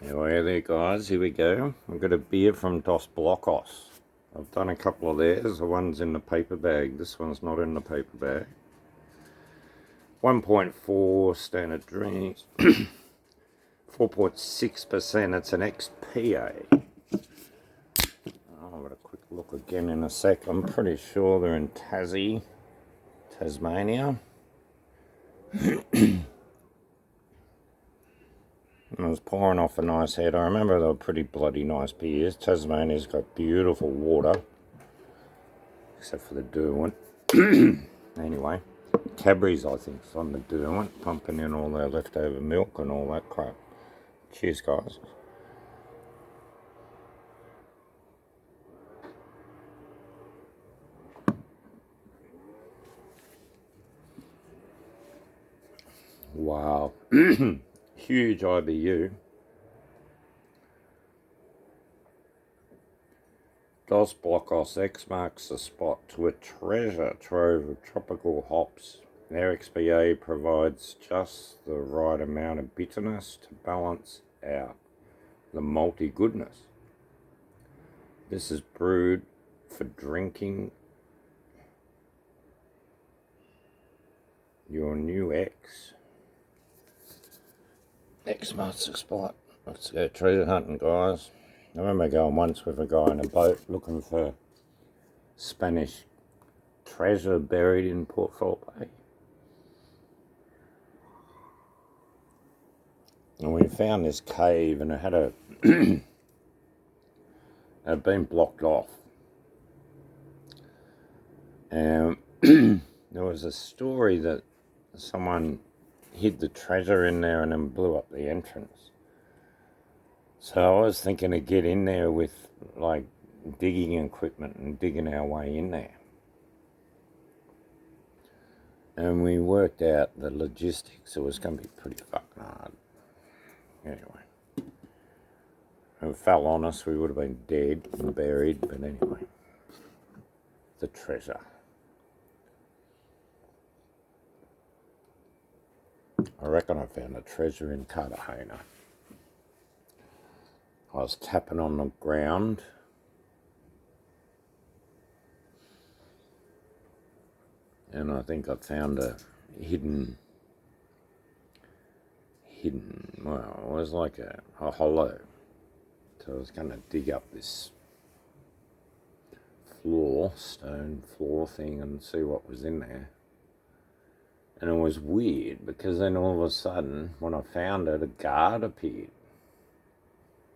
Anyway, there guys, here we go. I've got a beer from Dos Blockos. I've done a couple of theirs. The one's in the paper bag. This one's not in the paper bag. 1.4 standard drinks. 4.6%. It's an XPA. I'll have a quick look again in a sec. I'm pretty sure they're in Tasmania. I was pouring off a nice head. I remember they were pretty bloody nice beers. Tasmania's got beautiful water, except for the Derwent. Anyway, Cadbury's, I think, is on the Derwent, pumping in all their leftover milk and all that crap. Cheers, guys. Wow. Huge IBU. Dos Blockos X marks the spot to a treasure trove of tropical hops. Their XPA provides just the right amount of bitterness to balance out the malty goodness. This is brewed for drinking your new X. X marks the spot. Let's go treasure hunting, guys. I remember going once with a guy in a boat looking for Spanish treasure buried in Port Phillip Bay. And we found this cave and it had a it had been blocked off. And there was a story that someone hid the treasure in there and then blew up the entrance. So I was thinking to get in there with like digging equipment and digging our way in there. And we worked out the logistics. It was going to be pretty fucking hard. Anyway, if it fell on us, we would have been dead and buried. But anyway, the treasure. I reckon I found a treasure in Cartagena. I was tapping on the ground. And I think I found a hidden, well, it was like a hollow. So I was going to dig up this stone floor thing and see what was in there. And it was weird because then all of a sudden, when I found it, a guard appeared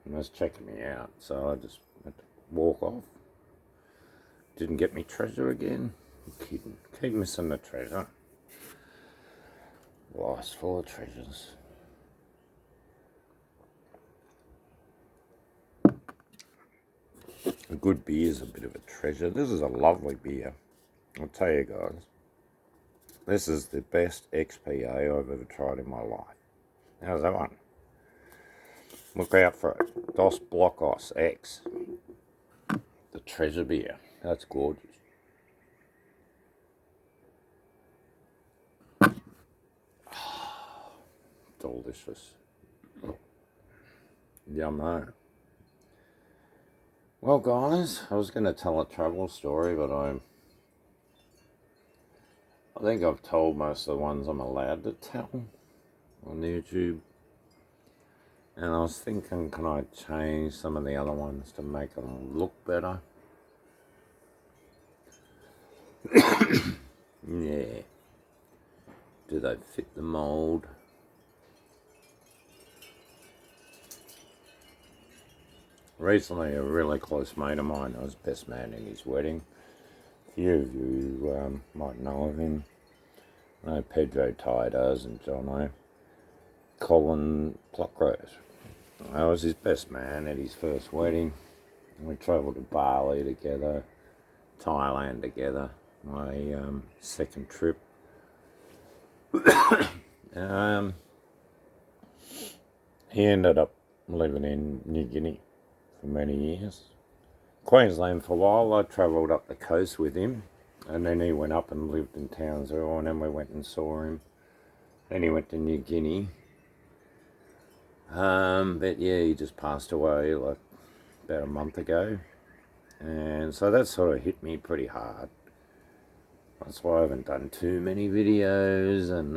and was checking me out. So I just had to walk off. Didn't get me treasure again. I'm kidding. Keep missing the treasure. Life's full of treasures. A good beer is a bit of a treasure. This is a lovely beer. I'll tell you guys. This is the best XPA I've ever tried in my life. How's that one? Look out for it. Dos Blockos X. The treasure beer. That's gorgeous. Delicious. Yummo. Well, guys, I was going to tell a travel story, but I think I've told most of the ones I'm allowed to tell on YouTube. And I was thinking, can I change some of the other ones to make them look better? Yeah. Do they fit the mold? Recently, a really close mate of mine, I was best man in his wedding. A few of you might know of him. I know Pedro Ty does and Jono. Colin Pluckrose. I was his best man at his first wedding. We travelled to Bali together, Thailand together. My second trip. He ended up living in New Guinea for many years. Queensland for a while. I travelled up the coast with him, and then he went up and lived in Townsville, and then we went and saw him. Then he went to New Guinea. But yeah, he just passed away like about a month ago. And so that sort of hit me pretty hard. That's why I haven't done too many videos. And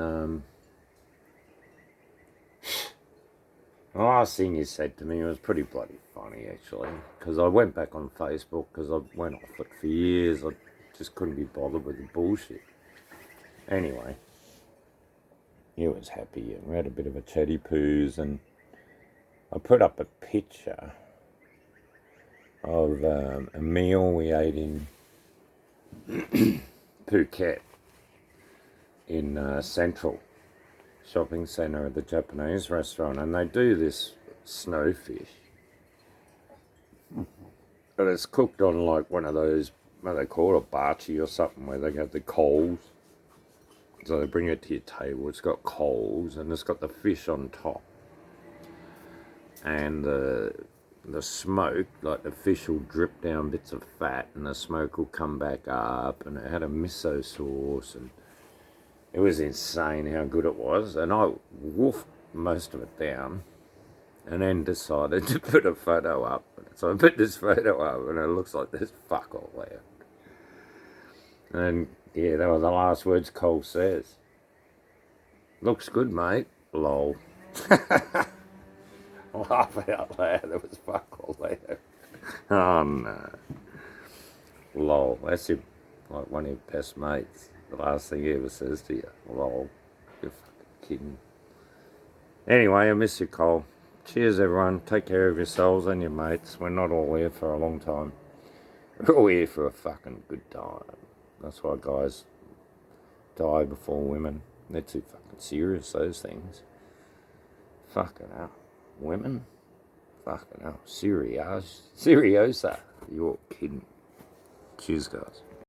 the last thing he said to me was pretty bloody funny, actually. Because I went back on Facebook because I went off it for years. I just couldn't be bothered with the bullshit. Anyway, he was happy and we had a bit of a chatty poos, and I put up a picture of a meal we ate in Phuket in Central Shopping Centre at the Japanese restaurant, and they do this snowfish. But it's cooked on like one of those, what they call it, a bachi or something, where they have the coals. So they bring it to your table. It's got coals and it's got the fish on top. And the smoke, like the fish will drip down bits of fat and the smoke will come back up, and it had a miso sauce, and it was insane how good it was. And I wolfed most of it down and then decided to put a photo up. So I put this photo up and it looks like there's fuck all there. And yeah, that was the last words Cole says. Looks good, mate. Lol. Laugh out loud, there was fuck all there. Oh no. Lol. That's your, like one of your best mates. The last thing he ever says to you. Lol. You're fucking kidding. Anyway, I miss you, Cole. Cheers, everyone. Take care of yourselves and your mates. We're not all here for a long time. We're all here for a fucking good time. That's why guys die before women. They're too fucking serious, those things. Fucking hell. Women? Fucking hell. Seriosa. You're kidding. Cheers, guys.